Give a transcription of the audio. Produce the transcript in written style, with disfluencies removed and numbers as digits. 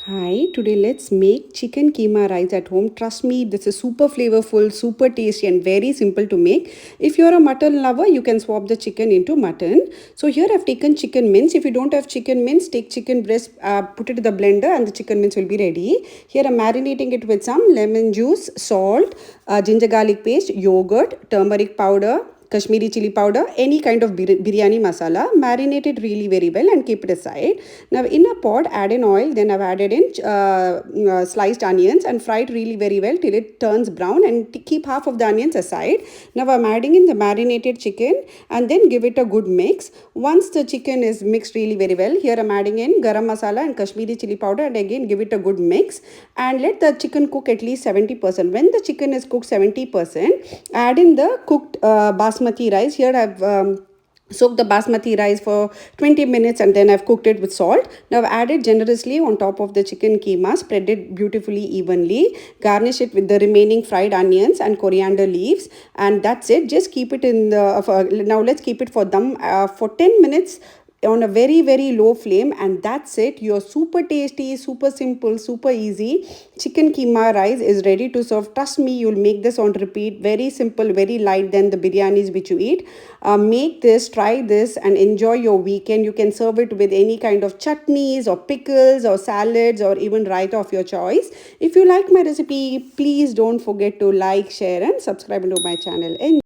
Hi, today let's make chicken keema rice at home. Trust me, this is super flavorful, super tasty, and very simple to make. If you're a mutton lover, you can swap the chicken into mutton. So here I've taken chicken mince. If you don't have chicken mince, take chicken breast, put it in the blender, and the chicken mince will be ready. Here I'm marinating it with some lemon juice, salt, ginger garlic paste, yogurt, turmeric powder, Kashmiri chili powder, any kind of biryani masala, marinate it really very well and keep it aside. Now in a pot, add in oil, then I've added in sliced onions and fry it really very well till it turns brown and keep half of the onions aside. Now I'm adding in the marinated chicken and then give it a good mix. Once the chicken is mixed really very well, here I'm adding in garam masala and Kashmiri chili powder and again give it a good mix and let the chicken cook at least 70%. When the chicken is cooked 70%, add in the cooked basmati rice. Here I've soaked the basmati rice for 20 minutes and then I've cooked it with salt. Now I've added generously on top of the chicken keema, spread it beautifully evenly, garnish it with the remaining fried onions and coriander leaves, and that's it. Just keep it in the now let's keep it for dum for 10 minutes on a very low flame, and that's it. Your super tasty, super simple, super easy chicken keema rice is ready to serve. Trust me, you'll make this on repeat. Very simple, very light than the biryanis which you eat. Make this, try this, and enjoy your weekend. You can serve it with any kind of chutneys or pickles or salads or even raita of your choice. If you like my recipe, please don't forget to like, share, and subscribe to my channel.